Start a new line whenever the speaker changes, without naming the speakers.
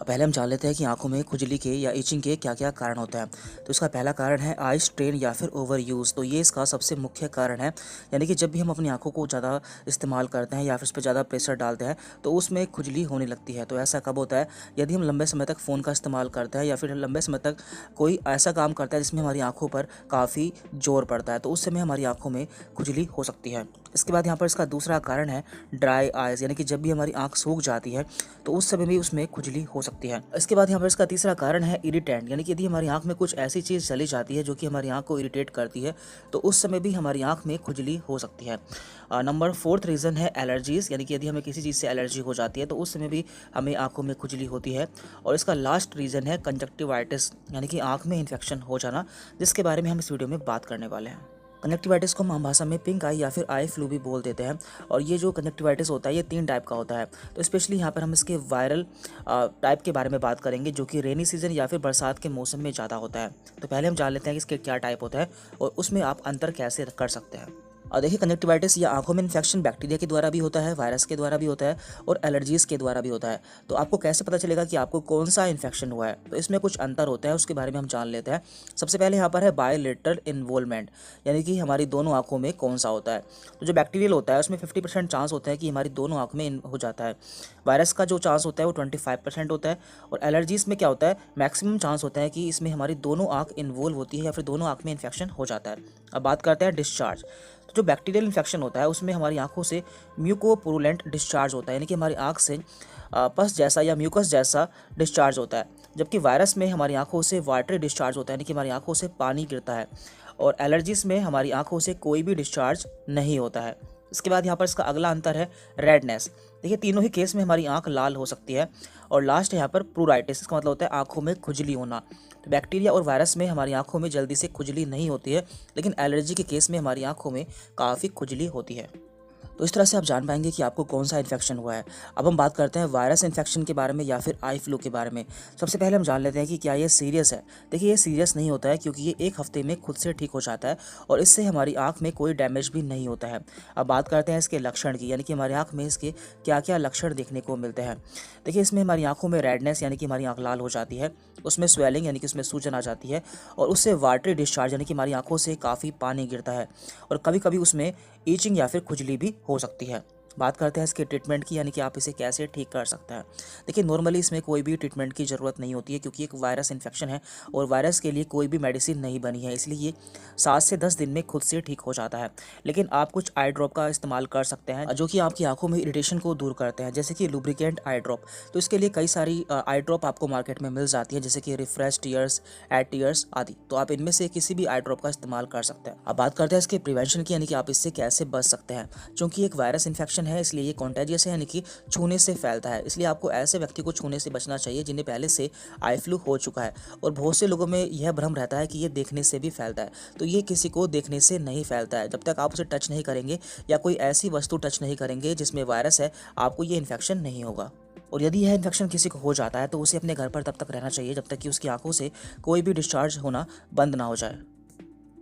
पहले हम जान लेते हैं कि आंखों में खुजली के या इचिंग के क्या क्या कारण होते हैं। तो इसका पहला कारण है आई स्ट्रेन या फिर ओवर यूज़। तो ये इसका सबसे मुख्य कारण है, यानी कि जब भी हम अपनी आंखों को ज़्यादा इस्तेमाल करते हैं या फिर उस पर ज़्यादा प्रेशर डालते हैं तो उसमें खुजली होने लगती है। तो ऐसा कब होता है? यदि हम लंबे समय तक फ़ोन का इस्तेमाल करते हैं या फिर लंबे समय तक कोई ऐसा काम करता है जिसमें हमारी आंखों पर काफ़ी जोर पड़ता है, तो उस समय हमारी आंखों में खुजली हो सकती है। इसके बाद यहाँ पर इसका दूसरा कारण है ड्राई आइज़, यानी कि जब भी हमारी आंख सूख जाती है तो उस समय भी उसमें खुजली हो सकती है। इसके बाद यहाँ पर इसका तीसरा कारण है इरिटेंट, यानी कि यदि हमारी आंख में कुछ ऐसी चीज़ चली जाती है जो कि हमारी आंख को इरिटेट करती है तो उस समय भी हमारी आंख में खुजली हो सकती है। नंबर फोर्थ रीज़न है एलर्जीज़, यानी कि यदि हमें किसी चीज़ से एलर्जी हो जाती है तो उस समय भी हमें आंखों में खुजली होती है। और इसका लास्ट रीज़न है कंजक्टिवाइटिस, यानी कि आंख में इन्फेक्शन हो जाना, जिसके बारे में हम इस वीडियो में बात करने वाले हैं। कंजक्टिवाइटिस को हम आम भाषा में पिंक आई या फिर आई फ्लू भी बोल देते हैं। और ये जो कंजक्टिवाइटिस होता है ये 3 टाइप का होता है। तो स्पेशली यहाँ पर हम इसके वायरल टाइप के बारे में बात करेंगे, जो कि रेनी सीजन या फिर बरसात के मौसम में ज़्यादा होता है। तो पहले हम जान लेते हैं कि इसके क्या टाइप होता है और उसमें आप अंतर कैसे कर सकते हैं। और देखिए, कंजक्टिवाइटिस या आंखों में इन्फेक्शन बैक्टीरिया के द्वारा भी होता है, वायरस के द्वारा भी होता है और एलर्जीज़ के द्वारा भी होता है। तो आपको कैसे पता चलेगा कि आपको कौन सा इन्फेक्शन हुआ है? तो इसमें कुछ अंतर होता है, उसके बारे में हम जान लेते हैं। सबसे पहले यहाँ पर है बायलेटरल इन्वॉल्वमेंट, यानी कि हमारी दोनों आंखों में कौन सा होता है। तो जो बैक्टीरियल होता है उसमें 50% चांस होता है कि हमारी दोनों आंख में हो जाता है। वायरस का जो चांस होता है वो 25% होता है। और एलर्जीज़ में क्या होता है, मैक्सिमम चांस होता है कि इसमें हमारी दोनों आंख इन्वॉल्व होती है या फिर दोनों आंख में इन्फेक्शन हो जाता है। अब बात करते हैं डिस्चार्ज। तो जो बैक्टीरियल इन्फेक्शन होता है उसमें हमारी आंखों से म्यूकोपुरुलेंट डिस्चार्ज होता है, यानी कि हमारी आंख से पस जैसा या म्यूकस जैसा डिस्चार्ज होता है। जबकि वायरस में हमारी आंखों से वाटरी डिस्चार्ज होता है, यानी कि हमारी आंखों से पानी गिरता है। और एलर्जीज़ में हमारी आंखों से कोई भी डिस्चार्ज नहीं होता है। इसके बाद यहाँ पर इसका अगला अंतर है रेडनेस। देखिए, तीनों ही केस में हमारी आंख लाल हो सकती है। और लास्ट है यहाँ पर प्रूराइटिस, इसका मतलब होता है आंखों में खुजली होना। तो बैक्टीरिया और वायरस में हमारी आंखों में जल्दी से खुजली नहीं होती है, लेकिन एलर्जी के केस में हमारी आंखों में काफ़ी खुजली होती है। तो इस तरह से आप जान पाएंगे कि आपको कौन सा इन्फेक्शन हुआ है। अब हम बात करते हैं वायरस इन्फेक्शन के बारे में या फिर आई फ्लू के बारे में। सबसे पहले हम जान लेते हैं कि क्या ये सीरियस है। देखिए, ये सीरियस नहीं होता है क्योंकि ये 1 हफ्ते में खुद से ठीक हो जाता है और इससे हमारी आंख में कोई डैमेज भी नहीं होता है। अब बात करते हैं इसके लक्षण की, यानी कि हमारी आंख में इसके क्या क्या लक्षण देखने को मिलते हैं। देखिए, इसमें हमारी आंखों में रेडनेस, यानी कि हमारी आंख लाल हो जाती है। उसमें स्वेलिंग, यानी कि उसमें सूजन आ जाती है। और उससे वाटरी डिस्चार्ज, यानी कि हमारी आंखों से काफ़ी पानी गिरता है। और कभी कभी उसमें ईचिंग या फिर खुजली भी हो सकती है। बात करते हैं इसके ट्रीटमेंट की, यानी कि आप इसे कैसे ठीक कर सकते हैं। देखिए, नॉर्मली इसमें कोई भी ट्रीटमेंट की ज़रूरत नहीं होती है क्योंकि एक वायरस इन्फेक्शन है और वायरस के लिए कोई भी मेडिसिन नहीं बनी है, इसलिए ये 7 से 10 दिन में खुद से ठीक हो जाता है। लेकिन आप कुछ आई ड्रॉप का इस्तेमाल कर सकते हैं जो कि आपकी आंखों में इरिटेशन को दूर करते हैं, जैसे कि लुब्रिकेंट आई ड्रॉप। तो इसके लिए कई सारी आई ड्रॉप आपको मार्केट में मिल जाती है, जैसे कि रिफ्रेश टीयर्स, एड टीयर्स आदि। तो आप इनमें से किसी भी आई ड्रॉप का इस्तेमाल कर सकते हैं। अब बात करते हैं इसके प्रिवेंशन की, यानी कि आप इससे कैसे बच सकते हैं। क्योंकि एक वायरस इन्फेक्शन है इसलिए ये कॉन्टेजियस है, यानी कि छूने से फैलता है। इसलिए आपको ऐसे व्यक्ति को छूने से बचना चाहिए जिन्हें पहले से आई फ्लू हो चुका है। और बहुत से लोगों में यह भ्रम रहता है कि ये देखने से भी फैलता है। तो ये किसी को देखने से नहीं फैलता है। जब तक आप उसे टच नहीं करेंगे या कोई ऐसी वस्तु टच नहीं करेंगे जिसमें वायरस है, आपको ये इन्फेक्शन नहीं होगा। और यदि यह इन्फेक्शन किसी को हो जाता है तो उसे अपने घर पर तब तक रहना चाहिए जब तक कि उसकी आंखों से कोई भी डिस्चार्ज होना बंद ना हो जाए।